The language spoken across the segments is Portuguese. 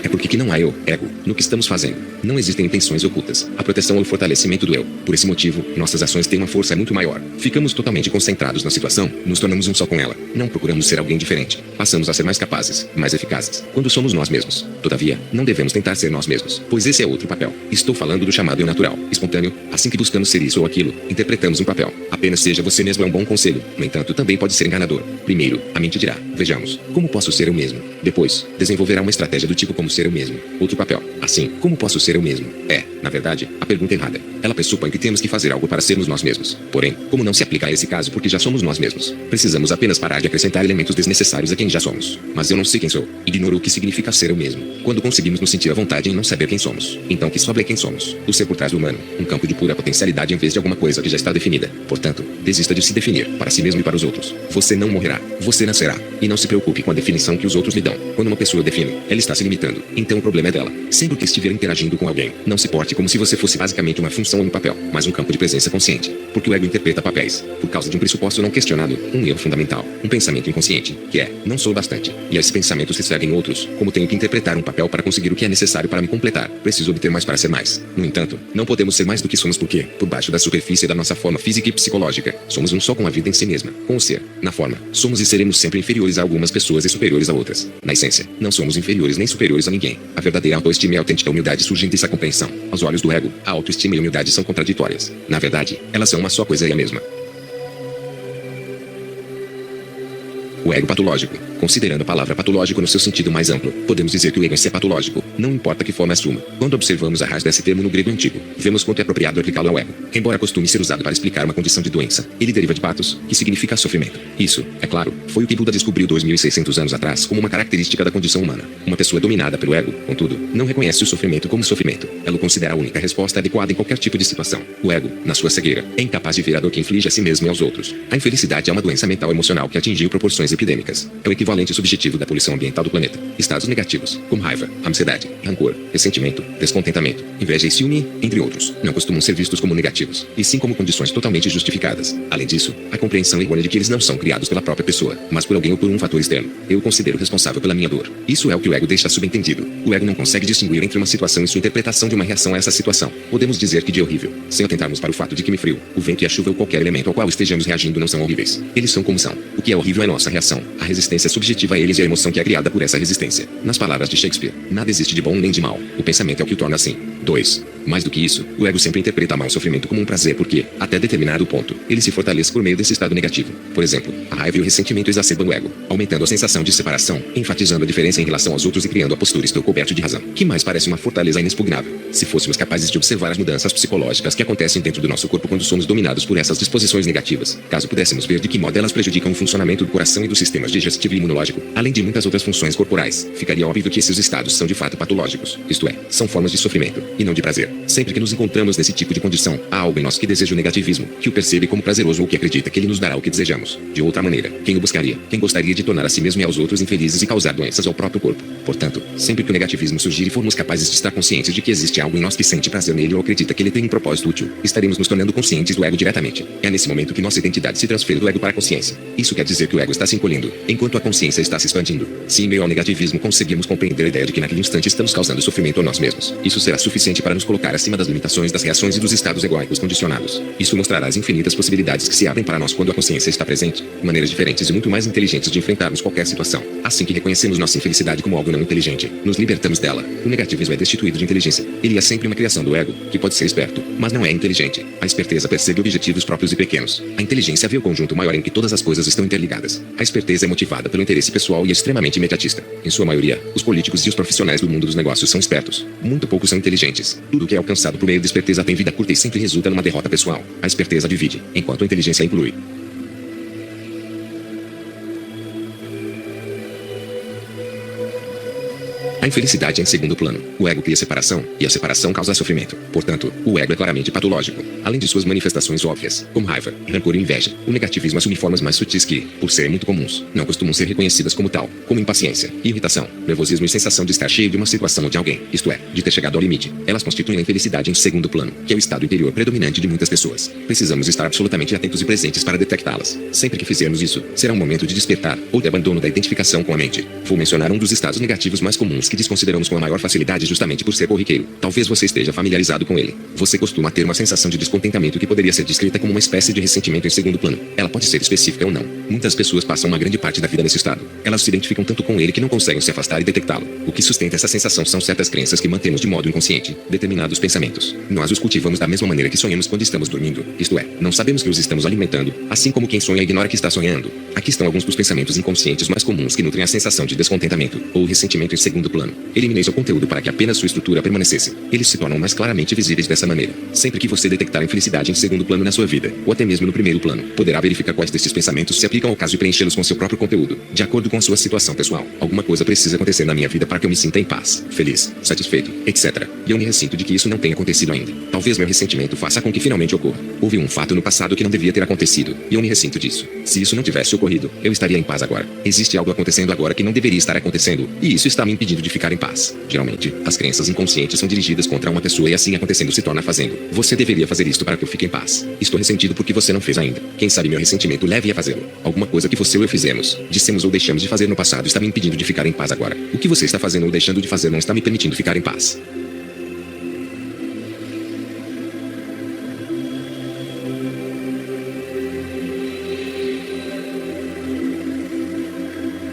É porque que não há eu, ego, no que estamos fazendo. Não existem intenções ocultas, a proteção ou o fortalecimento do eu. Por esse motivo, nossas ações têm uma força muito maior. Ficamos totalmente concentrados na situação, nos tornamos um só com ela. Não procuramos ser alguém diferente. Passamos a ser mais capazes, mais eficazes, quando somos nós mesmos. Todavia, não devemos tentar ser nós mesmos, pois esse é outro papel. Estou falando do chamado eu natural, espontâneo. Assim que buscamos ser isso ou aquilo, interpretamos um papel. Apenas seja você mesmo é um bom conselho. No entanto, também pode ser enganador. Primeiro, a mente dirá: vejamos, como posso ser eu mesmo? Depois, desenvolverá uma estratégia do tipo como ser eu mesmo. Outro papel. Assim, como posso ser eu mesmo? É, na verdade, a pergunta errada. Ela pressupõe que temos que fazer algo para sermos nós mesmos. Porém, como não se aplica a esse caso porque já somos nós mesmos, precisamos apenas parar de acrescentar elementos desnecessários a quem já somos. Mas eu não sei quem sou. Ignoro o que significa ser eu mesmo. Quando conseguimos nos sentir à vontade em não saber quem somos, então que sobra é quem somos. O ser por trás do humano, um campo de pura potencialidade em vez de alguma coisa que já está definida. Portanto, desista de se definir, para si mesmo e para os outros. Você não morrerá, você nascerá. E não se preocupe com a definição que os outros lhe dão. Quando uma pessoa define, ela está se limitando. Então o problema é dela. Sempre que estiver interagindo com alguém, não se porte como se você fosse basicamente uma função ou um papel, mas um campo de presença consciente. Porque o ego interpreta papéis, por causa de um pressuposto não questionado, um erro fundamental, um pensamento inconsciente, que é: não sou bastante. E esses pensamentos se seguem outros, como tenho que interpretar um papel para conseguir o que é necessário para me completar, preciso obter mais para ser mais. No entanto, não podemos ser mais do que somos porque, por baixo da superfície da nossa forma física e psicológica, somos um só com a vida em si mesma, com o ser. Na forma, somos e seremos sempre inferiores a algumas pessoas e superiores a outras. Na essência, não somos inferiores nem superiores a ninguém. A verdadeira autoestima e a autêntica humildade surgem dessa compreensão. Aos olhos do ego, a autoestima e a humildade são contraditórias. Na verdade, elas são uma só coisa e a mesma. O ego patológico. Considerando a palavra patológico no seu sentido mais amplo, podemos dizer que o ego em si é patológico, não importa que forma assuma. Quando observamos a raiz desse termo no grego antigo, vemos quanto é apropriado aplicá-lo ao ego. Embora costume ser usado para explicar uma condição de doença, ele deriva de patos, que significa sofrimento. Isso, é claro, foi o que Buda descobriu 2600 anos atrás como uma característica da condição humana. Uma pessoa dominada pelo ego, contudo, não reconhece o sofrimento como sofrimento. Ela o considera a única resposta adequada em qualquer tipo de situação. O ego, na sua cegueira, é incapaz de ver a dor que inflige a si mesmo e aos outros. A infelicidade é uma doença mental emocional que atingiu proporções epidêmicas. É o equivalente subjetivo da poluição ambiental do planeta. Estados negativos, como raiva, ansiedade, rancor, ressentimento, descontentamento, inveja e ciúme, entre outros, não costumam ser vistos como negativos, e sim como condições totalmente justificadas. Além disso, a compreensão errônea de que eles não são criados pela própria pessoa, mas por alguém ou por um fator externo. Eu o considero responsável pela minha dor. Isso é o que o ego deixa subentendido. O ego não consegue distinguir entre uma situação e sua interpretação de uma reação a essa situação. Podemos dizer que dia horrível, sem atentarmos para o fato de que me frio, o vento e a chuva ou qualquer elemento ao qual estejamos reagindo não são horríveis. Eles são como são. O que é horrível é nossa reação. A resistência subjetiva a eles e a emoção que é criada por essa resistência. Nas palavras de Shakespeare, nada existe de bom nem de mal. O pensamento é o que o torna assim. 2. Mais do que isso, o ego sempre interpreta mal o sofrimento como um prazer porque, até determinado ponto, ele se fortalece por meio desse estado negativo. Por exemplo, a raiva e o ressentimento exacerbam o ego, aumentando a sensação de separação, enfatizando a diferença em relação aos outros e criando a postura estou coberto de razão, que mais parece uma fortaleza inexpugnável. Se fôssemos capazes de observar as mudanças psicológicas que acontecem dentro do nosso corpo quando somos dominados por essas disposições negativas, caso pudéssemos ver de que modo elas prejudicam o funcionamento do coração e dos sistemas digestivo e imunológico, além de muitas outras funções corporais, ficaria óbvio que esses estados são de fato patológicos, isto é, são formas de sofrimento, e não de prazer. Sempre que nos encontramos nesse tipo de condição, há algo em nós que deseja o negativismo, que o percebe como prazeroso ou que acredita que ele nos dará o que desejamos. De outra maneira, quem o buscaria? Quem gostaria de tornar a si mesmo e aos outros infelizes e causar doenças ao próprio corpo? Portanto, sempre que o negativismo surgir e formos capazes de estar conscientes de que existe algo em nós que sente prazer nele ou acredita que ele tem um propósito útil, estaremos nos tornando conscientes do ego diretamente. É nesse momento que nossa identidade se transfere do ego para a consciência. Isso quer dizer que o ego está se encolhendo, enquanto a consciência está se expandindo. Se em meio ao negativismo conseguimos compreender a ideia de que naquele instante estamos causando sofrimento a nós mesmos, isso será suficiente para nos colocar acima das limitações das reações e dos estados egóicos condicionados. Isso mostrará as infinitas possibilidades que se abrem para nós quando a consciência está presente, maneiras diferentes e muito mais inteligentes de enfrentarmos qualquer situação. Assim que reconhecemos nossa infelicidade como algo não inteligente, nos libertamos dela. O negativismo é destituído de inteligência. Ele é sempre uma criação do ego, que pode ser esperto, mas não é inteligente. A esperteza persegue objetivos próprios e pequenos. A inteligência vê o conjunto maior em que todas as coisas estão interligadas. A esperteza é motivada pelo interesse pessoal e é extremamente imediatista. Em sua maioria, os políticos e os profissionais do mundo dos negócios são espertos. Muito poucos são inteligentes. Tudo que é alcançado por meio de esperteza tem vida curta e sempre resulta numa derrota pessoal. A esperteza divide, enquanto a inteligência inclui. A infelicidade é em segundo plano. O ego cria separação, e a separação causa sofrimento. Portanto, o ego é claramente patológico. Além de suas manifestações óbvias, como raiva, rancor e inveja, o negativismo assume formas mais sutis que, por serem muito comuns, não costumam ser reconhecidas como tal, como impaciência, irritação, nervosismo e sensação de estar cheio de uma situação ou de alguém, isto é, de ter chegado ao limite. Elas constituem a infelicidade em segundo plano, que é o estado interior predominante de muitas pessoas. Precisamos estar absolutamente atentos e presentes para detectá-las. Sempre que fizermos isso, será um momento de despertar, ou de abandono da identificação com a mente. Vou mencionar um dos estados negativos mais comuns que desconsideramos com a maior facilidade justamente por ser corriqueiro. Talvez você esteja familiarizado com ele. Você costuma ter uma sensação de descontentamento que poderia ser descrita como uma espécie de ressentimento em segundo plano. Ela pode ser específica ou não. Muitas pessoas passam uma grande parte da vida nesse estado. Elas se identificam tanto com ele que não conseguem se afastar e detectá-lo. O que sustenta essa sensação são certas crenças que mantemos de modo inconsciente, determinados pensamentos. Nós os cultivamos da mesma maneira que sonhamos quando estamos dormindo, isto é, não sabemos que os estamos alimentando, assim como quem sonha ignora que está sonhando. Aqui estão alguns dos pensamentos inconscientes mais comuns que nutrem a sensação de descontentamento, ou ressentimento em segundo plano. Eliminei seu conteúdo para que apenas sua estrutura permanecesse. Eles se tornam mais claramente visíveis dessa maneira. Sempre que você detectar infelicidade em segundo plano na sua vida, ou até mesmo no primeiro plano, poderá verificar quais desses pensamentos se aplicam ao caso e preenchê-los com seu próprio conteúdo, de acordo com a sua situação pessoal. Alguma coisa precisa acontecer na minha vida para que eu me sinta em paz, feliz, satisfeito, etc. E eu me ressinto de que isso não tenha acontecido ainda. Talvez meu ressentimento faça com que finalmente ocorra. Houve um fato no passado que não devia ter acontecido, e eu me ressinto disso. Se isso não tivesse ocorrido, eu estaria em paz agora. Existe algo acontecendo agora que não deveria estar acontecendo, e isso está me impedindo de ficar em paz. Geralmente, as crenças inconscientes são dirigidas contra uma pessoa e assim acontecendo se torna fazendo. Você deveria fazer isto para que eu fique em paz. Estou ressentido porque você não fez ainda. Quem sabe meu ressentimento leve a fazê-lo. Alguma coisa que você ou eu fizemos, dissemos ou deixamos de fazer no passado está me impedindo de ficar em paz agora. O que você está fazendo ou deixando de fazer não está me permitindo ficar em paz.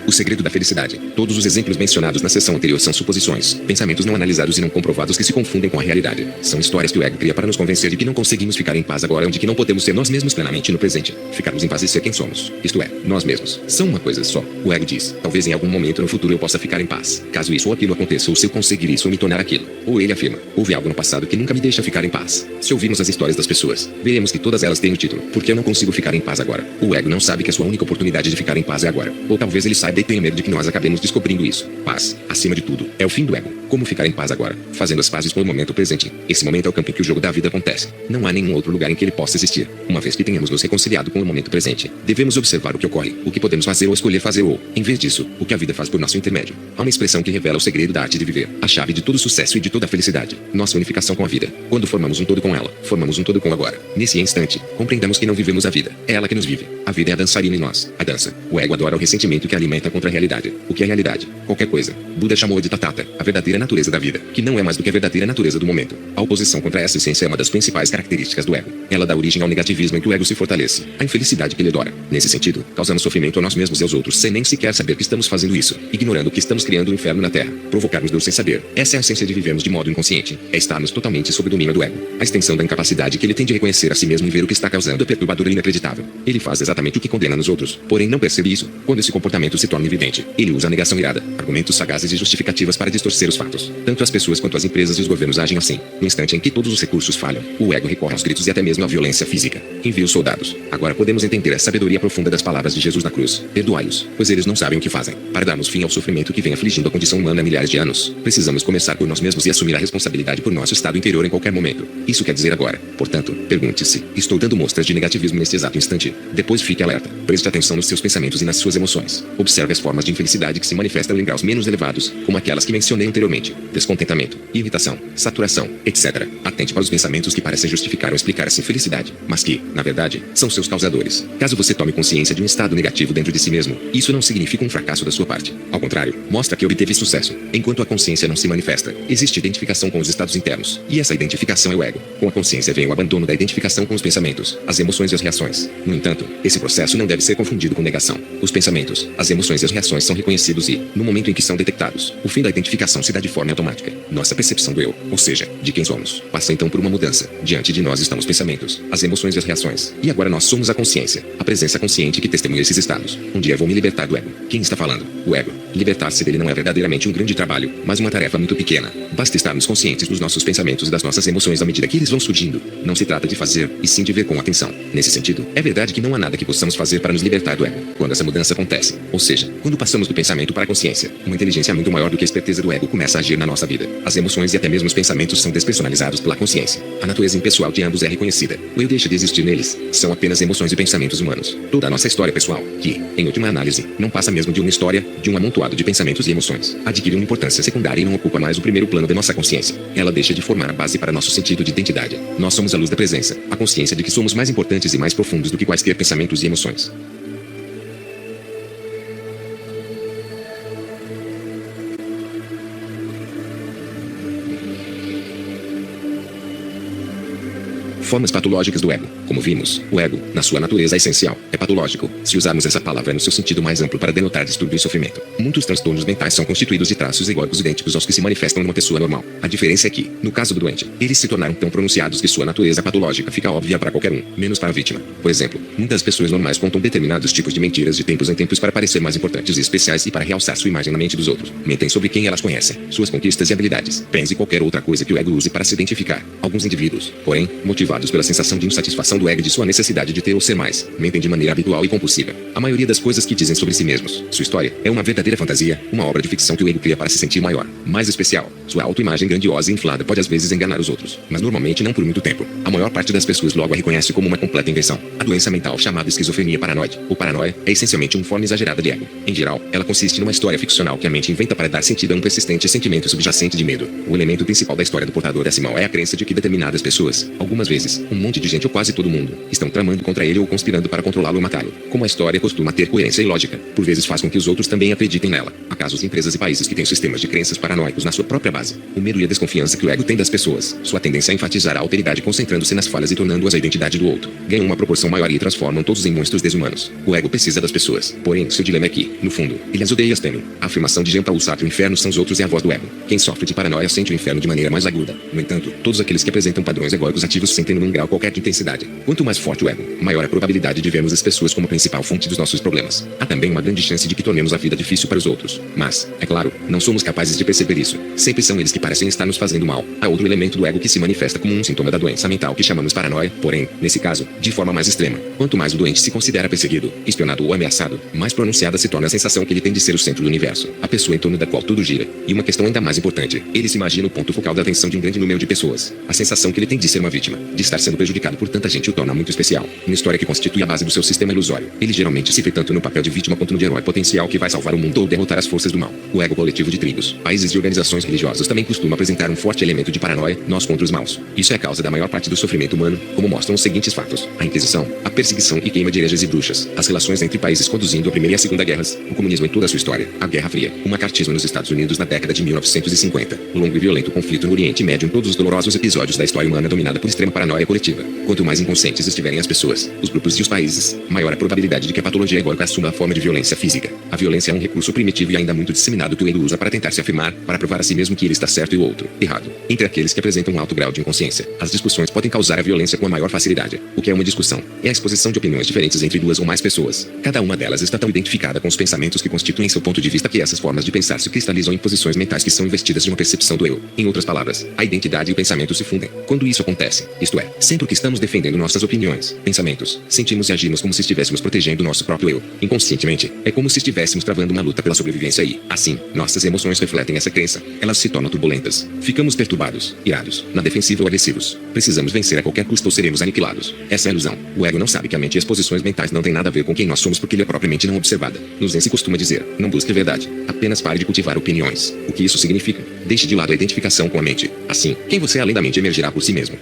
O segredo da felicidade. Todos os exemplos mencionados na seção anterior são suposições, pensamentos não analisados e não comprovados que se confundem com a realidade. São histórias que o ego cria para nos convencer de que não conseguimos ficar em paz agora ou de que não podemos ser nós mesmos plenamente no presente. Ficarmos em paz e ser quem somos. Isto é, nós mesmos. São uma coisa só. O ego diz, talvez em algum momento no futuro eu possa ficar em paz. Caso isso ou aquilo aconteça ou se eu conseguir isso ou me tornar aquilo. Ou ele afirma, houve algo no passado que nunca me deixa ficar em paz. Se ouvirmos as histórias das pessoas, veremos que todas elas têm o título, porque eu não consigo ficar em paz agora. O ego não sabe que a sua única oportunidade de ficar em paz é agora. Ou talvez ele saiba e tenha medo de que nós acabemos descobrindo isso. Paz, acima de tudo, é o fim do ego. Como ficar em paz agora? Fazendo as pazes com o momento presente. Esse momento é o campo em que o jogo da vida acontece. Não há nenhum outro lugar em que ele possa existir. Uma vez que tenhamos nos reconciliado com o momento presente, devemos observar o que ocorre, o que podemos fazer ou escolher fazer ou, em vez disso, o que a vida faz por nosso intermédio. Há uma expressão que revela o segredo da arte de viver, a chave de todo sucesso e de toda a felicidade. Nossa unificação com a vida. Quando formamos um todo com ela, formamos um todo com o agora. Nesse instante, compreendamos que não vivemos a vida. É ela que nos vive. A vida é a dançarina em nós. A dança. O ego adora o ressentimento que alimenta contra a realidade. O que é realidade? Qualquer coisa. Buda chamou de tatata, a verdadeira natureza da vida, que não é mais do que a verdadeira natureza do momento. A oposição contra essa essência é uma das principais características do ego. Ela dá origem ao negativismo em que o ego se fortalece, a infelicidade que ele adora. Nesse sentido, causamos sofrimento a nós mesmos e aos outros sem nem sequer saber que estamos fazendo isso, ignorando que estamos criando o inferno na Terra. Provocarmos Deus sem saber. Essa é a essência de vivermos de modo inconsciente. É estarmos totalmente sob o domínio do ego. A extensão da incapacidade que ele tem de reconhecer a si mesmo e ver o que está causando é perturbadora e inacreditável. Ele faz exatamente o que condena nos outros, porém não percebe isso. Quando esse comportamento se torna evidente, ele usa a negação irada, argumentos sagazes e justificativas para distorcer os fatos. Tanto as pessoas quanto as empresas e os governos agem assim. No instante em que todos os recursos falham, o ego recorre aos gritos e até mesmo à violência física. Envia os soldados. Agora podemos entender a sabedoria profunda das palavras de Jesus na cruz. Perdoai-os, pois eles não sabem o que fazem. Para darmos fim ao sofrimento que vem afligindo a condição humana há milhares de anos, precisamos começar por nós mesmos e assumir a responsabilidade por nosso estado interior em qualquer momento. Isso quer dizer agora. Portanto, pergunte-se, estou dando mostras de negativismo neste exato instante? Depois fique alerta. Preste atenção nos seus pensamentos e nas suas emoções. Observe as formas de infelicidade que se manifestam em graus menos elevados, como aquelas que mencionei anteriormente. Descontentamento, irritação, saturação, etc. Atente para os pensamentos que parecem justificar ou explicar essa infelicidade, mas que, na verdade, são seus causadores. Caso você tome consciência de um estado negativo dentro de si mesmo, isso não significa um fracasso da sua parte. Ao contrário, mostra que obteve sucesso. Enquanto a consciência não se manifesta, existe identificação com os estados internos, e essa identificação é o ego. Com a consciência vem o abandono da identificação com os pensamentos, as emoções e as reações. No entanto, esse processo não deve ser confundido com negação. Os pensamentos, as emoções e as reações são reconhecidos e, no momento em que são detectados, o fim da identificação se dá de forma automática. Nossa percepção do eu, ou seja, de quem somos, passa então por uma mudança. Diante de nós estão os pensamentos, as emoções e as reações. E agora nós somos a consciência, a presença consciente que testemunha esses estados. Um dia vou me libertar do ego. Quem está falando? O ego. Libertar-se dele não é verdadeiramente um grande trabalho, mas uma tarefa muito pequena. Basta estarmos conscientes dos nossos pensamentos e das nossas emoções à medida que eles vão surgindo. Não se trata de fazer, e sim de ver com atenção. Nesse sentido, é verdade que não há nada que possamos fazer para nos libertar do ego. Quando essa mudança acontece, ou seja, quando passamos do pensamento para a consciência, uma inteligência muito maior do que a esperteza do ego começa a agir na nossa vida. As emoções e até mesmo os pensamentos são despersonalizados pela consciência. A natureza impessoal de ambos é reconhecida. O eu deixa de existir neles. São apenas emoções e pensamentos humanos. Toda a nossa história pessoal, que, em última análise, não passa mesmo de uma história, de um amontoado de pensamentos e emoções, adquire uma importância secundária e não ocupa mais o primeiro plano da nossa consciência. Ela deixa de formar a base para nosso sentido de identidade. Nós somos a luz da presença, a consciência de que somos mais importantes e mais profundos do que quaisquer pensamentos e emoções. Formas patológicas do ego. Como vimos, o ego, na sua natureza essencial, é patológico, se usarmos essa palavra no seu sentido mais amplo para denotar distúrbio e sofrimento. Muitos transtornos mentais são constituídos de traços egóicos idênticos aos que se manifestam numa pessoa normal. A diferença é que, no caso do doente, eles se tornaram tão pronunciados que sua natureza patológica fica óbvia para qualquer um, menos para a vítima. Por exemplo, muitas pessoas normais contam determinados tipos de mentiras de tempos em tempos para parecer mais importantes e especiais e para realçar sua imagem na mente dos outros. Mentem sobre quem elas conhecem, suas conquistas e habilidades, bens e qualquer outra coisa que o ego use para se identificar. Alguns indivíduos, porém, motivados pela sensação de insatisfação do ego e de sua necessidade de ter ou ser mais, mentem de maneira habitual e compulsiva. A maioria das coisas que dizem sobre si mesmos, sua história, é uma verdadeira fantasia, uma obra de ficção que o ego cria para se sentir maior, mais especial. Sua autoimagem grandiosa e inflada pode às vezes enganar os outros, mas normalmente não por muito tempo. A maior parte das pessoas logo a reconhece como uma completa invenção. A doença mental chamada esquizofrenia paranoide, ou paranoia, é essencialmente uma forma exagerada de ego. Em geral, ela consiste numa história ficcional que a mente inventa para dar sentido a um persistente sentimento subjacente de medo. O elemento principal da história do portador desse mal é a crença de que determinadas pessoas, algumas vezes, um monte de gente ou quase todo mundo, estão tramando contra ele ou conspirando para controlá-lo ou matá-lo. Como a história costuma ter coerência e lógica, por vezes faz com que os outros também acreditem nela. Há casos de empresas e países que têm sistemas de crenças paranoicos na sua própria base. O medo e a desconfiança que o ego tem das pessoas, sua tendência a enfatizar a alteridade concentrando-se nas falhas e tornando-as a identidade do outro, ganham uma proporção maior e transformam todos em monstros desumanos. O ego precisa das pessoas, porém, seu dilema é que, no fundo, ele as odeia e as teme. A afirmação de Jean-Paul Sartre: o inferno são os outros é a voz do ego. Quem sofre de paranoia sente o inferno de maneira mais aguda. No entanto, todos aqueles que apresentam padrões egóicos ativos sentem num grau qualquer de intensidade. Quanto mais forte o ego, maior a probabilidade de vermos as pessoas como a principal fonte dos nossos problemas. Há também uma grande chance de que tornemos a vida difícil para os outros. Mas, é claro, não somos capazes de perceber isso. Sempre são eles que parecem estar nos fazendo mal. Há outro elemento do ego que se manifesta como um sintoma da doença mental que chamamos paranoia, porém, nesse caso, de forma mais extrema. Quanto mais o doente se considera perseguido, espionado ou ameaçado, mais pronunciada se torna a sensação que ele tem de ser o centro do universo, a pessoa em torno da qual tudo gira. E uma questão ainda mais importante, ele se imagina o ponto focal da atenção de um grande número de pessoas. A sensação que ele tem de ser uma vítima, de estar sendo prejudicado por tanta gente o torna muito especial. Uma história que constitui a base do seu sistema ilusório. Ele geralmente se vê tanto no papel de vítima quanto no de herói potencial que vai salvar o mundo ou derrotar as forças do mal. O ego coletivo de tribos, países e organizações religiosas também costuma apresentar um forte elemento de paranoia, nós contra os maus. Isso é a causa da maior parte do sofrimento humano, como mostram os seguintes fatos: a Inquisição, a perseguição e queima de hereges e bruxas, as relações entre países conduzindo a Primeira e a Segunda Guerras, o comunismo em toda a sua história, a Guerra Fria, o macartismo nos Estados Unidos na década de 1950, o longo e violento conflito no Oriente Médio em todos os dolorosos episódios da história humana dominada por extrema paranoia coletiva. Quanto mais inconscientes estiverem as pessoas, os grupos e os países, maior a probabilidade de que a patologia egóica assuma a forma de violência física. A violência é um recurso primitivo e ainda muito disseminado que o ego usa para tentar se afirmar, para provar a si mesmo que ele está certo e o outro errado. Entre aqueles que apresentam um alto grau de inconsciência, as discussões podem causar a violência com a maior facilidade. O que é uma discussão? É a exposição de opiniões diferentes entre duas ou mais pessoas. Cada uma delas está tão identificada com os pensamentos que constituem seu ponto de vista que essas formas de pensar se cristalizam em posições mentais que são investidas de uma percepção do eu. Em outras palavras, a identidade e o pensamento se fundem. Quando isso acontece, isto é, sempre que estamos defendendo nossas opiniões, pensamentos, sentimos e agimos como se estivéssemos protegendo nosso próprio eu. Inconscientemente, é como se estivéssemos travando uma luta pela sobrevivência e, assim, nossas emoções refletem essa crença. Elas se tornam turbulentas. Ficamos perturbados, irados, na defensiva ou agressivos. Precisamos vencer a qualquer custo ou seremos aniquilados. Essa é a ilusão. O ego não sabe que a mente e as posições mentais não têm nada a ver com quem nós somos porque ele é propriamente não observada. Nos Zen se costuma dizer: não busque a verdade, apenas pare de cultivar opiniões. O que isso significa? Deixe de lado a identificação com a mente. Assim, quem você é além da mente emergirá por si mesmo.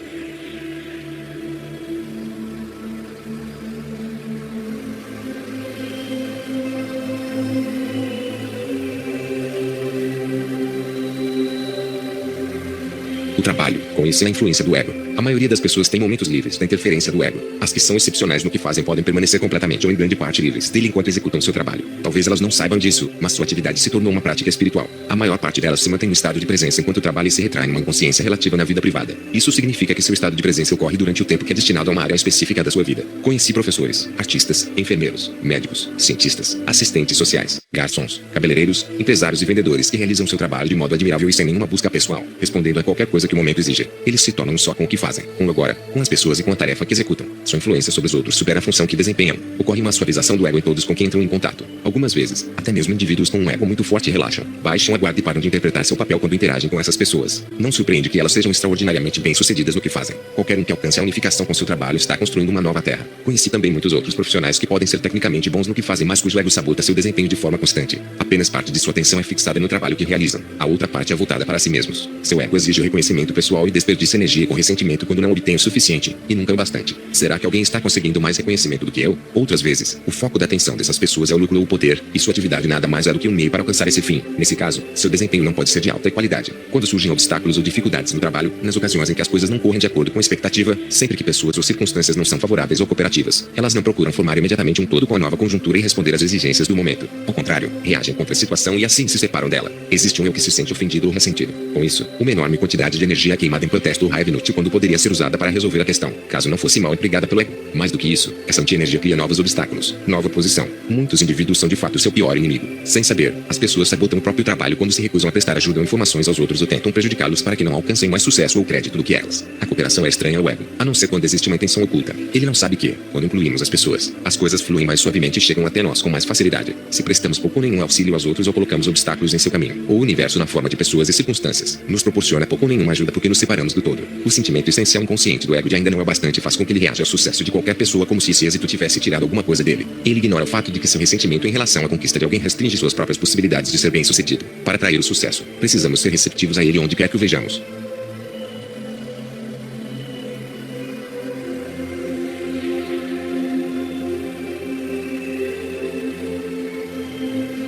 O trabalho, com isso, é a influência do ego. A maioria das pessoas tem momentos livres da interferência do ego. As que são excepcionais no que fazem podem permanecer completamente ou em grande parte livres dele enquanto executam seu trabalho. Talvez elas não saibam disso, mas sua atividade se tornou uma prática espiritual. A maior parte delas se mantém no estado de presença enquanto trabalha e se retrai numa inconsciência relativa na vida privada. Isso significa que seu estado de presença ocorre durante o tempo que é destinado a uma área específica da sua vida. Conheci professores, artistas, enfermeiros, médicos, cientistas, assistentes sociais, garçons, cabeleireiros, empresários e vendedores que realizam seu trabalho de modo admirável e sem nenhuma busca pessoal, respondendo a qualquer coisa que o momento exige. Eles se tornam um só com o que fazem, com o agora, com as pessoas e com a tarefa que executam. Sua influência sobre os outros supera a função que desempenham. Ocorre uma suavização do ego em todos com quem entram em contato. Algumas vezes, até mesmo indivíduos com um ego muito forte relaxam, baixam a guarda e param de interpretar seu papel quando interagem com essas pessoas. Não surpreende que elas sejam extraordinariamente bem-sucedidas no que fazem. Qualquer um que alcance a unificação com seu trabalho está construindo uma nova terra. Conheci também muitos outros profissionais que podem ser tecnicamente bons no que fazem, mas cujo ego sabota seu desempenho de forma constante. Apenas parte de sua atenção é fixada no trabalho que realizam. A outra parte é voltada para si mesmos. Seu ego exige o reconhecimento pessoal e desperdiça energia com ressentimento quando não obtém o suficiente, e nunca o bastante. Será que alguém está conseguindo mais reconhecimento do que eu? Outras vezes, o foco da atenção dessas pessoas é o lucro ou o poder, e sua atividade nada mais é do que um meio para alcançar esse fim. Nesse caso, seu desempenho não pode ser de alta qualidade. Quando surgem obstáculos ou dificuldades no trabalho, nas ocasiões em que as coisas não correm de acordo com a expectativa, sempre que pessoas ou circunstâncias não são favoráveis ou cooperativas, elas não procuram formar imediatamente um todo com a nova conjuntura e responder às exigências do momento. Ao contrário, reagem contra a situação e assim se separam dela. Existe um eu que se sente ofendido ou ressentido. Com isso, uma enorme quantidade de energia é queimada em protesto ou raiva inútil quando poderia ser usada para resolver a questão, caso não fosse mal empregada pelo ego. Mais do que isso, essa anti-energia cria novos obstáculos, nova oposição. Muitos indivíduos são de fato seu pior inimigo. Sem saber, as pessoas sabotam o próprio trabalho quando se recusam a prestar ajuda ou informações aos outros ou tentam prejudicá-los para que não alcancem mais sucesso ou crédito do que elas. A cooperação é estranha ao ego, a não ser quando existe uma intenção oculta. Ele não sabe que, quando incluímos as pessoas, as coisas fluem mais suavemente e chegam até nós com mais facilidade. Se prestamos pouco ou nenhum auxílio aos outros ou colocamos obstáculos em seu caminho, ou o universo na forma de pessoas e circunstâncias, nos proporciona pouco ou nenhuma ajuda porque nos separamos do todo. O sentimento essencial inconsciente do ego de ainda não é bastante e faz com que ele reaja ao sucesso de qualquer pessoa como se esse êxito tivesse tirado alguma coisa dele. Ele ignora o fato de que seu ressentimento em relação à conquista de alguém restringe suas próprias possibilidades de ser bem-sucedido. Para atrair o sucesso, precisamos ser receptivos a ele onde quer que o vejamos.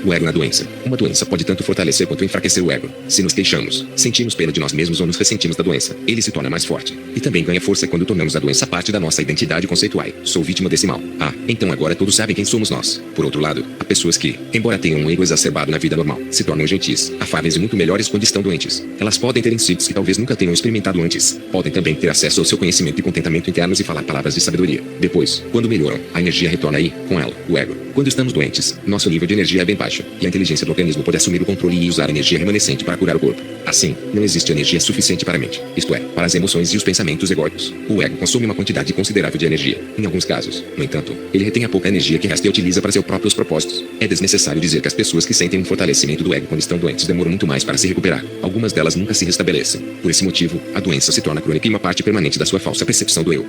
O ego na doença. Uma doença pode tanto fortalecer quanto enfraquecer o ego. Se nos queixamos, sentimos pena de nós mesmos ou nos ressentimos da doença, ele se torna mais forte. E também ganha força quando tornamos a doença parte da nossa identidade conceitual. Sou vítima desse mal. Ah, então agora todos sabem quem somos nós. Por outro lado, há pessoas que, embora tenham um ego exacerbado na vida normal, se tornam gentis, afáveis e muito melhores quando estão doentes. Elas podem ter insights que talvez nunca tenham experimentado antes. Podem também ter acesso ao seu conhecimento e contentamento internos e falar palavras de sabedoria. Depois, quando melhoram, a energia retorna aí, com ela, o ego. Quando estamos doentes, nosso nível de energia é bem baixo, e a inteligência do organismo pode assumir o controle e usar a energia remanescente para curar o corpo. Assim, não existe energia suficiente para a mente, isto é, para as emoções e os pensamentos egóicos. O ego consome uma quantidade considerável de energia. Em alguns casos, no entanto, ele retém a pouca energia que resta e utiliza para seus próprios propósitos. É desnecessário dizer que as pessoas que sentem um fortalecimento do ego quando estão doentes demoram muito mais para se recuperar. Algumas delas nunca se restabelecem. Por esse motivo, a doença se torna crônica e uma parte permanente da sua falsa percepção do eu.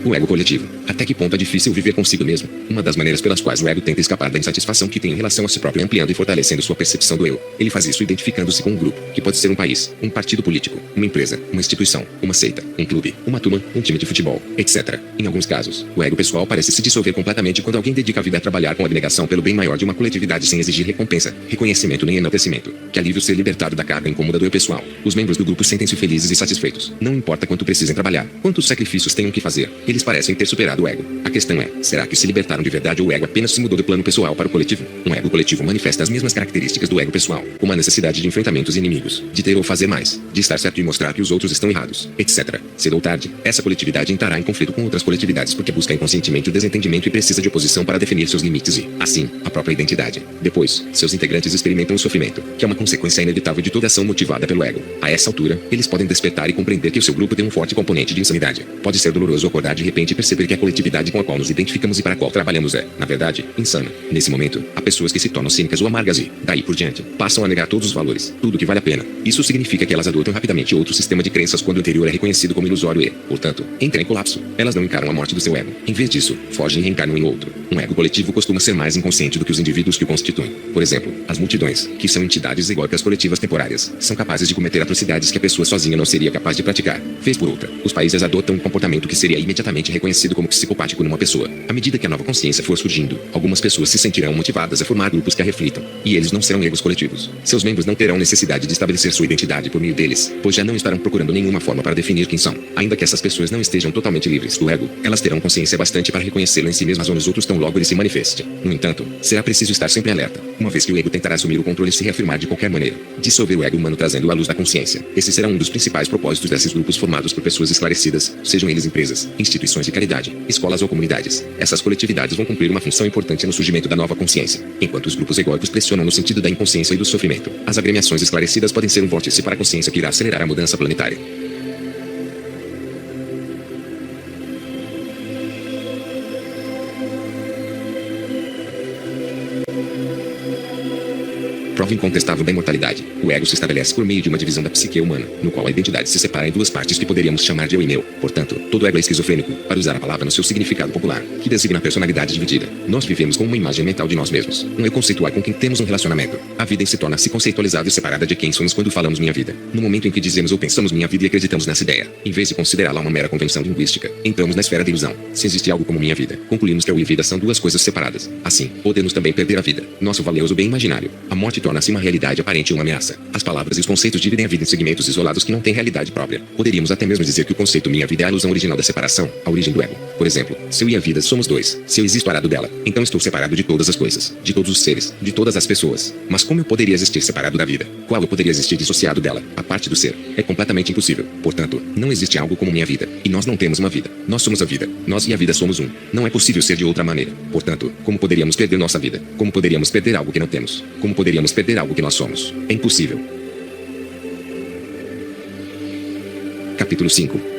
O ego coletivo. Até que ponto é difícil viver consigo mesmo? Uma das maneiras pelas quais o ego tenta escapar da insatisfação que tem em relação a si próprio é ampliando e fortalecendo sua percepção do eu. Ele faz isso identificando-se com um grupo, que pode ser um país, um partido político, uma empresa, uma instituição, uma seita, um clube, uma turma, um time de futebol, etc. Em alguns casos, o ego pessoal parece se dissolver completamente quando alguém dedica a vida a trabalhar com abnegação pelo bem maior de uma coletividade sem exigir recompensa, reconhecimento nem enaltecimento. Que alívio ser libertado da carga incômoda do eu pessoal. Os membros do grupo sentem-se felizes e satisfeitos. Não importa quanto precisem trabalhar, quantos sacrifícios tenham que fazer. Eles parecem ter superado o ego. A questão é, será que se libertaram de verdade ou o ego apenas se mudou do plano pessoal para o coletivo? Um ego coletivo manifesta as mesmas características do ego pessoal, como a necessidade de enfrentamentos inimigos, de ter ou fazer mais, de estar certo e mostrar que os outros estão errados, etc. Cedo ou tarde, essa coletividade entrará em conflito com outras coletividades porque busca inconscientemente o desentendimento e precisa de oposição para definir seus limites e, assim, a própria identidade. Depois, seus integrantes experimentam o sofrimento, que é uma consequência inevitável de toda ação motivada pelo ego. A essa altura, eles podem despertar e compreender que o seu grupo tem um forte componente de insanidade. Pode ser doloroso acordar de repente e perceber que a coletividade com a qual nos identificamos e para a qual trabalhamos é, na verdade, insana. Nesse momento, há pessoas que se tornam cínicas ou amargas e, daí por diante, passam a negar todos os valores, tudo que vale a pena. Isso significa que elas adotam rapidamente outro sistema de crenças quando o anterior é reconhecido como ilusório e, portanto, entram em colapso. Elas não encaram a morte do seu ego. Em vez disso, fogem e reencarnam em outro. Um ego coletivo costuma ser mais inconsciente do que os indivíduos que o constituem. Por exemplo, as multidões, que são entidades egóicas coletivas temporárias, são capazes de cometer atrocidades que a pessoa sozinha não seria capaz de praticar. Vez por outra, os países adotam um comportamento que seria imediatamente reconhecido como psicopático numa pessoa. À medida que a nova consciência for surgindo, algumas pessoas se sentirão motivadas a formar grupos que a reflitam, e eles não serão egos coletivos. Seus membros não terão necessidade de estabelecer sua identidade por meio deles, pois já não estarão procurando nenhuma forma para definir quem são. Ainda que essas pessoas não estejam totalmente livres do ego, elas terão consciência bastante para reconhecê-lo em si mesmas ou nos outros tão logo ele se manifeste. No entanto, será preciso estar sempre alerta, uma vez que o ego tentará assumir o controle e se reafirmar de qualquer maneira. Dissolver o ego humano trazendo à luz da consciência. Esse será um dos principais propósitos desses grupos formados por pessoas esclarecidas, sejam eles empresas, instituições de caridade, escolas ou comunidades. Essas coletividades vão cumprir uma função importante no surgimento da nova consciência, enquanto os grupos egóicos pressionam no sentido da inconsciência e do sofrimento. As agremiações esclarecidas podem ser um vórtice para a consciência que irá acelerar a mudança planetária. prova incontestável da imortalidade. O ego se estabelece por meio de uma divisão da psique humana, no qual a identidade se separa em duas partes que poderíamos chamar de eu e meu. Portanto, todo ego é esquizofrênico, para usar a palavra no seu significado popular, que designa a personalidade dividida. Nós vivemos com uma imagem mental de nós mesmos, um eu conceitual com quem temos um relacionamento. A vida em si torna-se conceitualizada e separada de quem somos quando falamos minha vida. No momento em que dizemos ou pensamos minha vida e acreditamos nessa ideia, em vez de considerá-la uma mera convenção linguística, entramos na esfera da ilusão. Se existe algo como minha vida, concluímos que eu e vida são duas coisas separadas. Assim, podemos também perder a vida, nosso valioso bem imaginário. A morte torna-se uma realidade aparente e uma ameaça. As palavras e os conceitos dividem a vida em segmentos isolados que não têm realidade própria. Poderíamos até mesmo dizer que o conceito minha vida é a ilusão original da separação, a origem do ego. Por exemplo, se eu e a vida somos dois, se eu existo separado dela, então estou separado de todas as coisas, de todos os seres, de todas as pessoas. Mas como eu poderia existir separado da vida? Qual eu poderia existir dissociado dela, a parte do ser? É completamente impossível. Portanto, não existe algo como minha vida, e nós não temos uma vida. Nós somos a vida. Nós e a vida somos um. Não é possível ser de outra maneira. Portanto, como poderíamos perder nossa vida? Como poderíamos perder algo que não temos? Como poderíamos perder algo que nós somos? É impossível. Capítulo 5.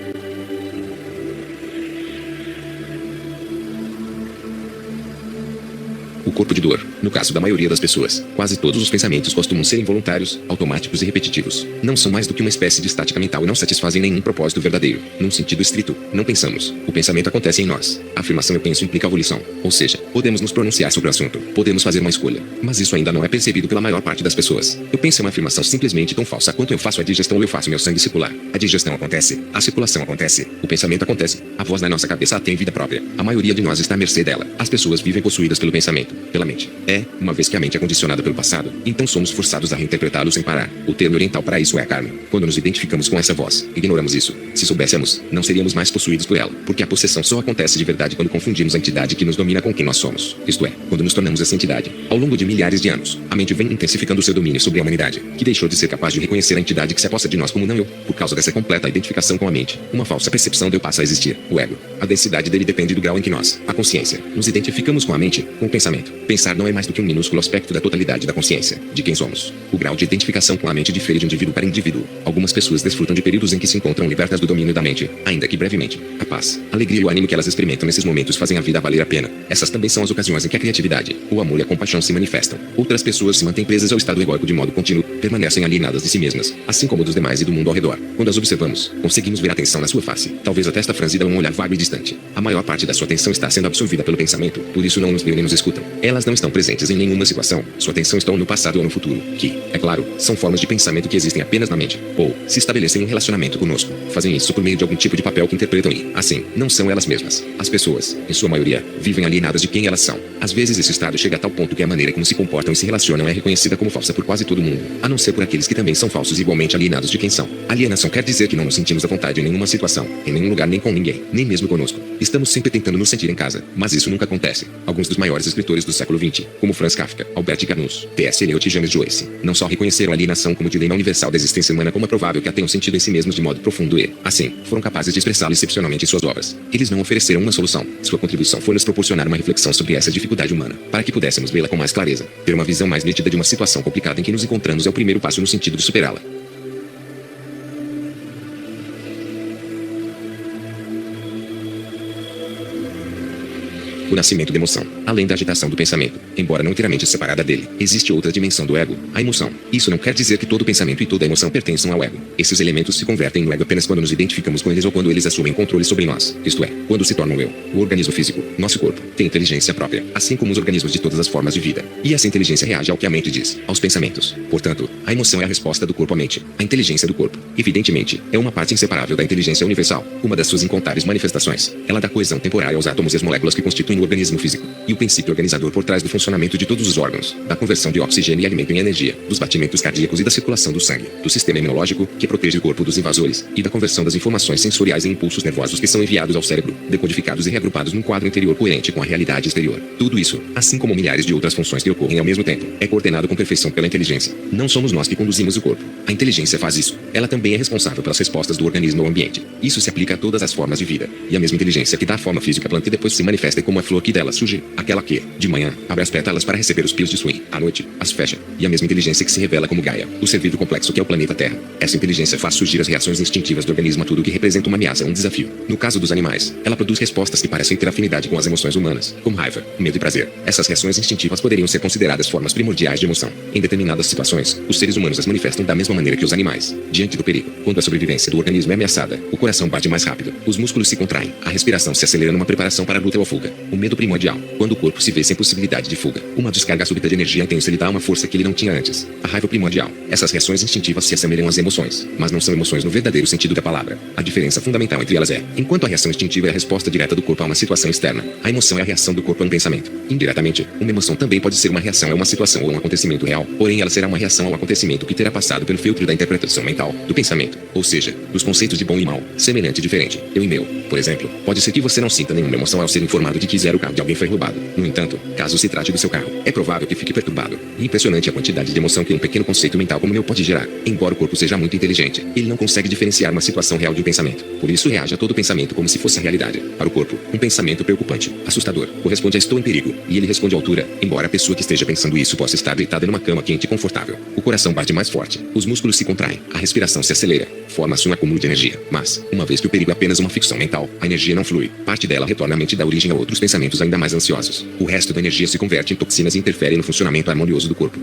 O corpo de dor. No caso da maioria das pessoas, quase todos os pensamentos costumam ser involuntários, automáticos e repetitivos. Não são mais do que uma espécie de estática mental e não satisfazem nenhum propósito verdadeiro. Num sentido estrito, não pensamos. O pensamento acontece em nós. A afirmação eu penso implica a volição. Ou seja, podemos nos pronunciar sobre o assunto. Podemos fazer uma escolha. Mas isso ainda não é percebido pela maior parte das pessoas. Eu penso é uma afirmação simplesmente tão falsa quanto eu faço a digestão ou eu faço meu sangue circular. A digestão acontece. A circulação acontece. O pensamento acontece. A voz da nossa cabeça tem vida própria. A maioria de nós está à mercê dela. As pessoas vivem possuídas pelo pensamento, pela mente. Uma vez que a mente é condicionada pelo passado, então somos forçados a reinterpretá-lo sem parar. O termo oriental para isso é a karma. Quando nos identificamos com essa voz, ignoramos isso. Se soubéssemos, não seríamos mais possuídos por ela, porque a possessão só acontece de verdade quando confundimos a entidade que nos domina com quem nós somos. Isto é, quando nos tornamos essa entidade. Ao longo de milhares de anos, a mente vem intensificando seu domínio sobre a humanidade, que deixou de ser capaz de reconhecer a entidade que se aposta de nós como não eu, por causa dessa completa identificação com a mente. Uma falsa percepção de eu passa a existir, o ego. A densidade dele depende do grau em que nós, a consciência, nos identificamos com a mente, com o pensamento. Pensar não é mais do que um minúsculo aspecto da totalidade da consciência, de quem somos. O grau de identificação com a mente difere de indivíduo para indivíduo. Algumas pessoas desfrutam de períodos em que se encontram libertas do domínio da mente, ainda que brevemente. A paz, a alegria e o ânimo que elas experimentam nesses momentos fazem a vida valer a pena. Essas também são as ocasiões em que a criatividade, o amor e a compaixão se manifestam. Outras pessoas se mantêm presas ao estado egóico de modo contínuo, permanecem alienadas de si mesmas, assim como dos demais e do mundo ao redor. Quando as observamos, conseguimos ver a tensão na sua face, talvez a testa franzida ou um olhar vago e distante. A maior parte da sua atenção está sendo absorvida pelo pensamento, por isso não nos veem nem nos escutam. Elas não estão presentes em nenhuma situação. Sua atenção está no passado ou no futuro, que, é claro, são formas de pensamento que existem apenas na mente, ou se estabelecem em relacionamento conosco. Fazem isso por meio de algum tipo de papel que interpretam e, assim, não são elas mesmas. As pessoas, em sua maioria, vivem alienadas de quem elas são. Às vezes esse estado chega a tal ponto que a maneira como se comportam e se relacionam é reconhecida como falsa por quase todo mundo, a não ser por aqueles que também são falsos e igualmente alienados de quem são. Alienação quer dizer que não nos sentimos à vontade em nenhuma situação, em nenhum lugar nem com ninguém, nem mesmo conosco. Estamos sempre tentando nos sentir em casa, mas isso nunca acontece. Alguns dos maiores escritores do século XX, como Franz Kafka, Albert Camus, T.S. Eliot e James Joyce, não só reconheceram a alienação como dilema universal da existência humana como é provável que a tenham sentido em si mesmos de modo profundo e, assim, foram capazes de expressá-lo excepcionalmente em suas obras. Eles não ofereceram uma solução. Sua contribuição foi nos proporcionar uma reflexão sobre essa dificuldade humana, para que pudéssemos vê-la com mais clareza. Ter uma visão mais nítida de uma situação complicada em que nos encontramos é o primeiro passo no sentido de superá-la. O nascimento da emoção. Além da agitação do pensamento, embora não inteiramente separada dele, existe outra dimensão do ego, a emoção. Isso não quer dizer que todo pensamento e toda emoção pertençam ao ego. Esses elementos se convertem no ego apenas quando nos identificamos com eles ou quando eles assumem controle sobre nós, isto é, quando se tornam eu. O organismo físico, nosso corpo, tem inteligência própria, assim como os organismos de todas as formas de vida. E essa inteligência reage ao que a mente diz, aos pensamentos. Portanto, a emoção é a resposta do corpo à mente, a inteligência do corpo. Evidentemente, é uma parte inseparável da inteligência universal, uma das suas incontáveis manifestações. Ela dá coesão temporária aos átomos e às moléculas que constituem o organismo físico, e o princípio organizador por trás do funcionamento de todos os órgãos, da conversão de oxigênio e alimento em energia, dos batimentos cardíacos e da circulação do sangue, do sistema imunológico, que protege o corpo dos invasores, e da conversão das informações sensoriais em impulsos nervosos que são enviados ao cérebro, decodificados e reagrupados num quadro interior coerente com a realidade exterior. Tudo isso, assim como milhares de outras funções que ocorrem ao mesmo tempo, é coordenado com perfeição pela inteligência. Não somos nós que conduzimos o corpo. A inteligência faz isso. ela também é responsável pelas respostas do organismo ao ambiente. Isso se aplica a todas as formas de vida. E a mesma inteligência que dá forma física à planta e depois se manifesta como a flor que dela surge, aquela que, de manhã, abre as pétalas para receber os pios de swing, à noite, as fecha. E a mesma inteligência que se revela como Gaia, o ser vivo complexo que é o planeta Terra. Essa inteligência faz surgir as reações instintivas do organismo a tudo que representa uma ameaça ou um desafio. No caso dos animais, ela produz respostas que parecem ter afinidade com as emoções humanas, como raiva, medo e prazer. Essas reações instintivas poderiam ser consideradas formas primordiais de emoção. Em determinadas situações, os seres humanos as manifestam da mesma maneira que os animais. Diante do perigo, quando a sobrevivência do organismo é ameaçada, o coração bate mais rápido, os músculos se contraem, a respiração se acelera numa preparação para a luta ou a fuga. O medo primordial, quando o corpo se vê sem possibilidade de fuga. Uma descarga súbita de energia intensa lhe dá uma força que ele não tinha antes. A raiva primordial. Essas reações instintivas se assemelham às emoções, mas não são emoções no verdadeiro sentido da palavra. A diferença fundamental entre elas é, enquanto a reação instintiva é a resposta direta do corpo a uma situação externa, a emoção é a reação do corpo a um pensamento. Indiretamente, uma emoção também pode ser uma reação a uma situação ou a um acontecimento real, porém ela será uma reação ao acontecimento que terá passado pelo filtro da interpretação mental, do pensamento, ou seja, dos conceitos de bom e mal, semelhante e diferente. Eu e meu, por exemplo, pode ser que você não sinta nenhuma emoção ao ser informado de que o carro de alguém foi roubado. No entanto, caso se trate do seu carro, é provável que fique perturbado. E impressionante a quantidade de emoção que um pequeno conceito mental como o meu pode gerar. Embora o corpo seja muito inteligente, ele não consegue diferenciar uma situação real de um pensamento. Por isso reage a todo pensamento como se fosse a realidade. Para o corpo, um pensamento preocupante, assustador, corresponde a estou em perigo, e ele responde à altura, embora a pessoa que esteja pensando isso possa estar deitada numa cama quente e confortável. O coração bate mais forte, os músculos se contraem, a respiração se acelera, forma-se um acúmulo de energia. Mas, uma vez que o perigo é apenas uma ficção mental, a energia não flui. Parte dela retorna à mente e dá origem a outros pensamentos ainda mais ansiosos. O resto da energia se converte em toxinas e interfere no funcionamento harmonioso do corpo.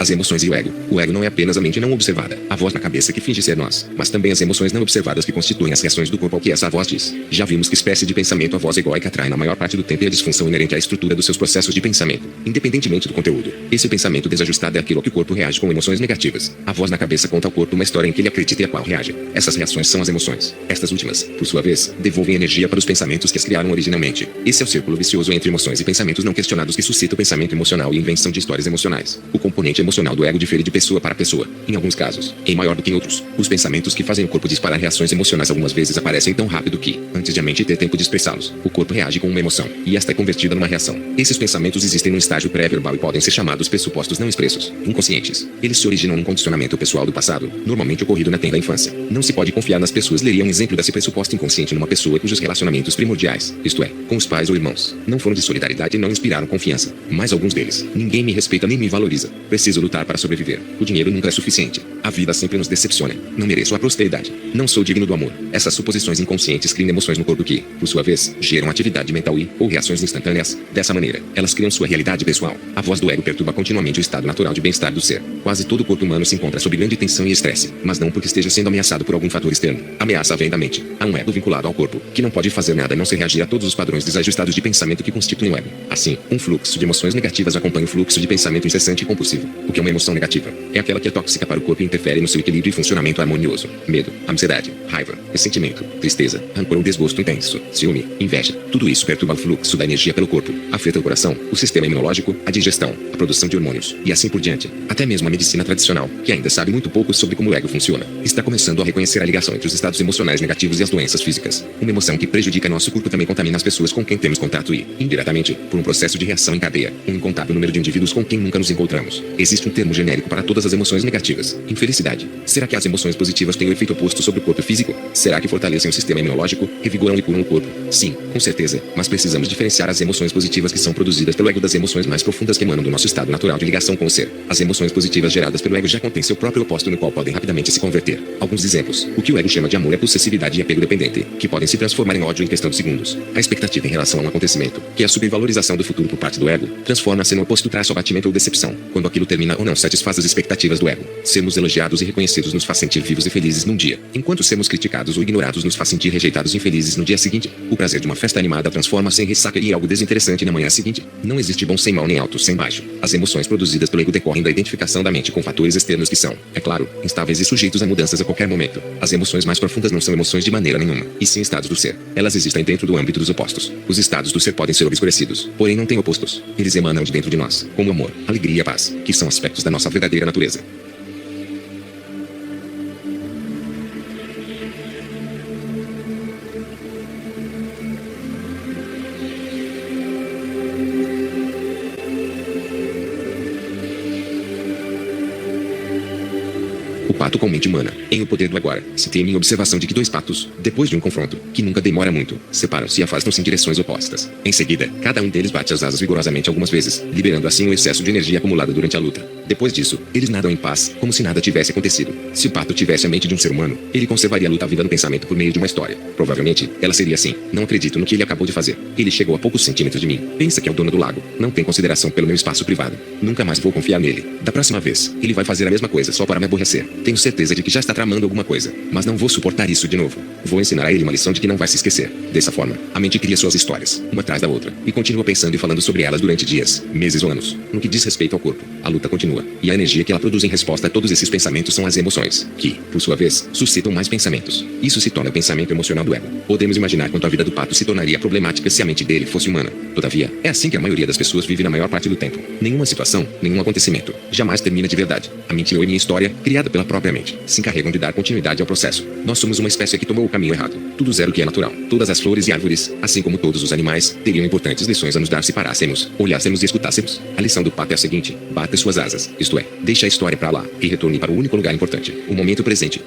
As emoções e o ego. O ego não é apenas a mente não observada, a voz na cabeça que finge ser nós, mas também as emoções não observadas que constituem as reações do corpo ao que essa voz diz. Já vimos que espécie de pensamento a voz egóica atrai na maior parte do tempo e a disfunção inerente à estrutura dos seus processos de pensamento, independentemente do conteúdo. Esse pensamento desajustado é aquilo a que o corpo reage com emoções negativas. A voz na cabeça conta ao corpo uma história em que ele acredita e a qual reage. Essas reações são as emoções. Estas últimas, por sua vez, devolvem energia para os pensamentos que as criaram originalmente. Esse é o círculo vicioso entre emoções e pensamentos não questionados que suscita o pensamento emocional e invenção de histórias emocionais. O componente emocional do ego difere de pessoa para pessoa. Em alguns casos, em maior do que em outros, os pensamentos que fazem o corpo disparar reações emocionais algumas vezes aparecem tão rápido que, antes de a mente ter tempo de expressá-los, o corpo reage com uma emoção, e esta é convertida numa reação. Esses pensamentos existem num estágio pré-verbal e podem ser chamados pressupostos não expressos, inconscientes. Eles se originam num condicionamento pessoal do passado, normalmente ocorrido na tenra infância. Não se pode confiar nas pessoas. Leria um exemplo desse pressuposto inconsciente numa pessoa cujos relacionamentos primordiais, isto é, com os pais ou irmãos, não foram de solidariedade e não inspiraram confiança. Mas alguns deles, ninguém me respeita nem me valoriza. Preciso lutar para sobreviver. O dinheiro nunca é suficiente. A vida sempre nos decepciona. Não mereço a prosperidade. Não sou digno do amor. Essas suposições inconscientes criam emoções no corpo que, por sua vez, geram atividade mental e, ou reações instantâneas. Dessa maneira, elas criam sua realidade pessoal. A voz do ego perturba continuamente o estado natural de bem-estar do ser. Quase todo o corpo humano se encontra sob grande tensão e estresse, mas não porque esteja sendo ameaçado por algum fator externo. A ameaça vem da mente. Há um ego vinculado ao corpo, que não pode fazer nada a não ser reagir a todos os padrões desajustados de pensamento que constituem o ego. Assim, um fluxo de emoções negativas acompanha o fluxo de pensamento incessante e compulsivo. O que é uma emoção negativa? É aquela que é tóxica para o corpo e interfere no seu equilíbrio e funcionamento harmonioso. Medo, ansiedade, raiva, ressentimento, tristeza, rancor ou desgosto intenso, ciúme, inveja. Tudo isso perturba o fluxo da energia pelo corpo, afeta o coração, o sistema imunológico, a digestão, a produção de hormônios, e assim por diante. Até mesmo a medicina tradicional, que ainda sabe muito pouco sobre como o ego funciona, está começando a reconhecer a ligação entre os estados emocionais negativos e as doenças físicas. Uma emoção que prejudica nosso corpo também contamina as pessoas com quem temos contato e, indiretamente, por um processo de reação em cadeia, um incontável número de indivíduos com quem nunca nos encontramos. Existe um termo genérico para todas as emoções negativas: infelicidade. Será que as emoções positivas têm o efeito oposto sobre o corpo físico? Será que fortalecem o sistema imunológico, revigoram e curam o corpo? Sim, com certeza, mas precisamos diferenciar as emoções positivas que são produzidas pelo ego das emoções mais profundas que emanam do nosso estado natural de ligação com o ser. As emoções positivas geradas pelo ego já contêm seu próprio oposto no qual podem rapidamente se converter. Alguns exemplos: o que o ego chama de amor é possessividade e apego dependente, que podem se transformar em ódio em questão de segundos. A expectativa em relação a um acontecimento, que é a subvalorização do futuro por parte do ego, transforma-se no oposto traço abatimento ou decepção, quando aquilo termina ou não satisfaz as expectativas do ego. Sermos elogiados e reconhecidos nos faz sentir vivos e felizes num dia, enquanto sermos criticados ou ignorados nos faz sentir rejeitados e infelizes no dia seguinte. O prazer de uma festa animada transforma-se em ressaca e algo desinteressante na manhã seguinte. Não existe bom sem mal nem alto sem baixo. As emoções produzidas pelo ego decorrem da identificação da mente com fatores externos que são, é claro, instáveis e sujeitos a mudanças a qualquer momento. As emoções mais profundas não são emoções de maneira nenhuma, e sim estados do ser. Elas existem dentro do âmbito dos opostos. Os estados do ser podem ser obscurecidos, porém não têm opostos. Eles emanam de dentro de nós, como amor, alegria e paz, que são aspectos da nossa verdadeira natureza. pato com mente humana. Em O Poder do Agora, citei minha observação de que dois patos, depois de um confronto, que nunca demora muito, separam-se e afastam-se em direções opostas. Em seguida, cada um deles bate as asas vigorosamente algumas vezes, liberando assim o excesso de energia acumulada durante a luta. Depois disso, eles nadam em paz, como se nada tivesse acontecido. Se o pato tivesse a mente de um ser humano, ele conservaria a luta viva no pensamento por meio de uma história. Provavelmente, ela seria assim: não acredito no que ele acabou de fazer. Ele chegou a poucos centímetros de mim. Pensa que é o dono do lago. Não tem consideração pelo meu espaço privado. Nunca mais vou confiar nele. Da próxima vez, ele vai fazer a mesma coisa só para me aborrecer. Tenho certeza de que já está tramando alguma coisa, mas não vou suportar isso de novo. Vou ensinar a ele uma lição de que não vai se esquecer. Dessa forma, a mente cria suas histórias, uma atrás da outra, e continua pensando e falando sobre elas durante dias, meses ou anos. No que diz respeito ao corpo, a luta continua, e a energia que ela produz em resposta a todos esses pensamentos são as emoções, que, por sua vez, suscitam mais pensamentos. Isso se torna o pensamento emocional do ego. Podemos imaginar quanto a vida do pato se tornaria problemática se a mente dele fosse humana. Todavia, é assim que a maioria das pessoas vive na maior parte do tempo. Nenhuma situação, nenhum acontecimento, jamais termina de verdade. A mente ou minha história, criada pela própria mente, se encarregam de dar continuidade ao processo. Nós somos uma espécie que tomou o caminho errado. Tudo zero que é natural. Todas as flores e árvores, assim como todos os animais, teriam importantes lições a nos dar se parássemos, olhássemos e escutássemos. A lição do pato é a seguinte: bata suas asas, isto é, deixe a história para lá, e retorne para o único lugar importante, o momento presente.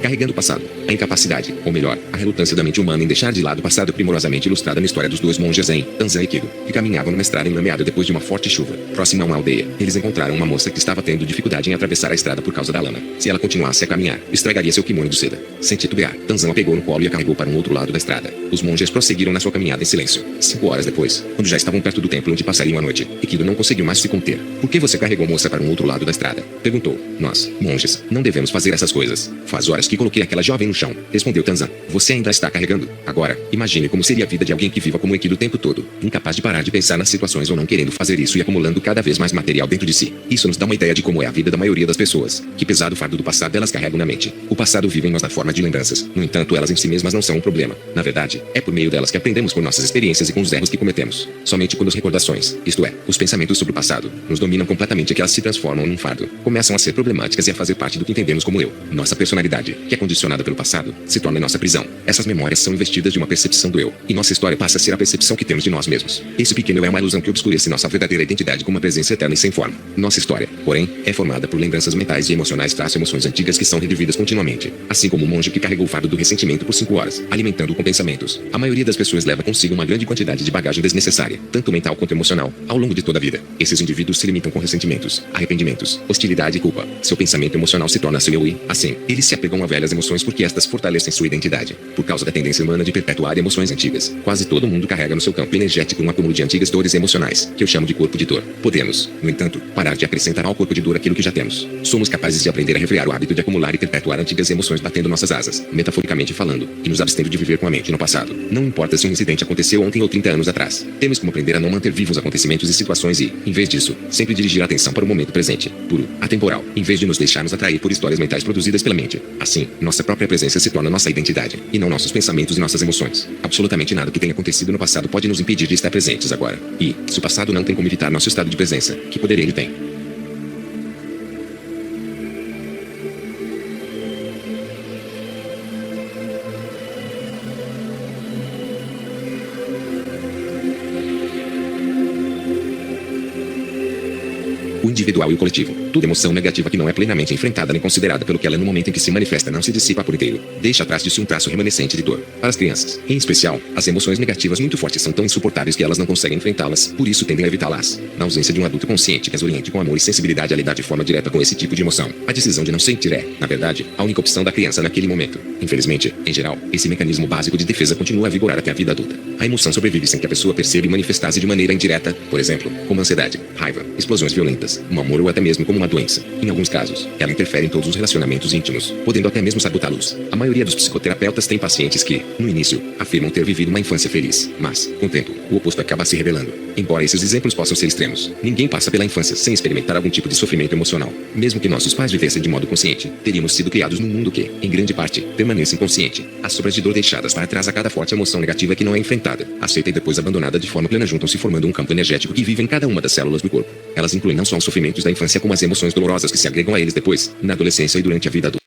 Carregando o passado, a incapacidade, ou melhor, a relutância da mente humana em deixar de lado o passado primorosamente ilustrada na história dos dois monges Zen, Tanzan e Kido, que caminhavam numa estrada enlameada depois de uma forte chuva. Próxima a uma aldeia, eles encontraram uma moça que estava tendo dificuldade em atravessar a estrada por causa da lama. Se ela continuasse a caminhar, estragaria seu kimono de seda. Sem titubear, Tanzan a pegou no colo e a carregou para um outro lado da estrada. Os monges prosseguiram na sua caminhada em silêncio. 5 horas depois, quando já estavam perto do templo onde passariam a noite, Kido não conseguiu mais se conter. Por que você carregou a moça para um outro lado da estrada? Perguntou. Nós, monges, não devemos fazer essas coisas. Faz horas que coloquei aquela jovem no chão, respondeu Tanzan. Você ainda está carregando? Agora, imagine como seria a vida de alguém que viva como Kido o tempo todo, incapaz de parar de pensar nas situações ou não querendo fazer isso e acumulando cada vez mais material dentro de si. Isso nos dá uma ideia de como é a vida da maioria das pessoas. Que pesado fardo do passado elas carregam na mente. O passado vive em nós na forma de lembranças. No entanto, elas em si mesmas não são um problema. Na verdade, é por meio delas que aprendemos com nossas experiências e com os erros que cometemos. Somente quando as recordações, isto é, os pensamentos sobre o passado, nos dominam completamente é que elas se transformam num fardo. Começam a ser problemáticas e a fazer parte do que entendemos como eu. Nossa personalidade, que é condicionada pelo passado, se torna nossa prisão. Essas memórias são investidas de uma percepção do eu, e nossa história passa a ser a percepção que temos de nós mesmos. Esse pequeno eu é uma ilusão que obscurece nossa verdadeira identidade como uma presença eterna e sem forma. Nossa história, porém, é formada por lembranças mentais e emocionais emoções antigas que são revividas continuamente. Assim como o monge que carregou o fardo do ressentimento por 5 horas, alimentando-o com pensamentos. A maioria das pessoas leva consigo uma grande quantidade de bagagem desnecessária, tanto mental quanto emocional, ao longo de toda a vida. Esses indivíduos se limitam com ressentimentos, arrependimentos, hostilidade e culpa. Seu pensamento emocional se torna seu eu e, assim, eles se apegam a velhas emoções porque estas fortalecem sua identidade. Por causa da tendência humana de perpetuar emoções antigas, quase todo mundo carrega no seu campo energético um acúmulo de antigas dores emocionais, que eu chamo de corpo de dor. Podemos, no entanto, parar de acrescentar ao corpo de dor aquilo que já temos. Somos capazes de aprender a refrear o hábito de acumular e perpetuar antigas emoções batendo nossas asas, metaforicamente falando, e nos abstendo de viver com a mente no passado. Não importa se um incidente aconteceu ontem ou 30 anos atrás. Temos como aprender a não manter vivos acontecimentos e situações e, em vez disso, sempre dirigir a atenção para o momento presente, puro, atemporal, em vez de nos deixarmos atrair por histórias mentais produzidas pela mente. Assim, nossa própria presença se torna nossa identidade, e não nossos pensamentos e nossas emoções. Absolutamente nada que tenha acontecido no passado pode nos impedir de estar presentes agora. E, se o passado não tem como evitar nosso estado de presença, que poder ele tem? O individual e o coletivo. Toda emoção negativa que não é plenamente enfrentada nem considerada pelo que ela é no momento em que se manifesta não se dissipa por inteiro. Deixa atrás de si um traço remanescente de dor. Para as crianças, em especial, as emoções negativas muito fortes são tão insuportáveis que elas não conseguem enfrentá-las, por isso tendem a evitá-las. Na ausência de um adulto consciente que as oriente com amor e sensibilidade a lidar de forma direta com esse tipo de emoção, a decisão de não sentir é, na verdade, a única opção da criança naquele momento. Infelizmente, em geral, esse mecanismo básico de defesa continua a vigorar até a vida adulta. A emoção sobrevive sem que a pessoa perceba e manifestar-se de maneira indireta, por exemplo, como ansiedade, raiva, explosões violentas, mau humor ou até mesmo como uma doença. Em alguns casos, ela interfere em todos os relacionamentos íntimos, podendo até mesmo sabotá-los. A maioria dos psicoterapeutas tem pacientes que, no início, afirmam ter vivido uma infância feliz, mas, com o tempo, o oposto acaba se revelando. Embora esses exemplos possam ser extremos, ninguém passa pela infância sem experimentar algum tipo de sofrimento emocional. Mesmo que nossos pais vivessem de modo consciente, teríamos sido criados num mundo que, em grande parte, permanece inconsciente. As sobras de dor deixadas para trás a cada forte emoção negativa que não é enfrentada, aceita e depois abandonada de forma plena juntam-se formando um campo energético que vive em cada uma das células do corpo. Elas incluem não só os sofrimentos da infância como as emoções dolorosas que se agregam a eles depois, na adolescência e durante a vida adulta.